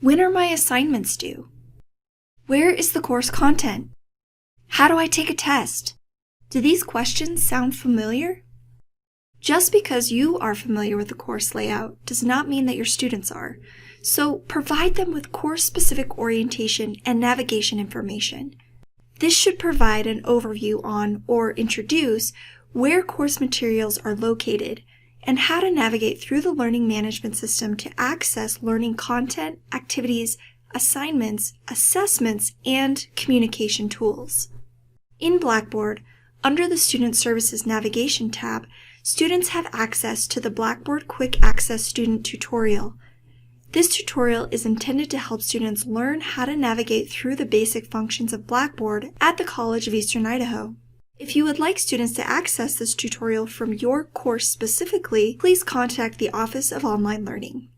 When are my assignments due? Where is the course content? How do I take a test? Do these questions sound familiar? Just because you are familiar with the course layout does not mean that your students are, so provide them with course-specific orientation and navigation information. This should provide an overview on or introduce where course materials are located and how to navigate through the learning management system to access learning content, activities, assignments, assessments, and communication tools. In Blackboard, under the Student Services Navigation tab, students have access to the Blackboard Quick Access Student Tutorial. This tutorial is intended to help students learn how to navigate through the basic functions of Blackboard at the College of Eastern Idaho. If you would like students to access this tutorial from your course specifically, please contact the Office of Online Learning.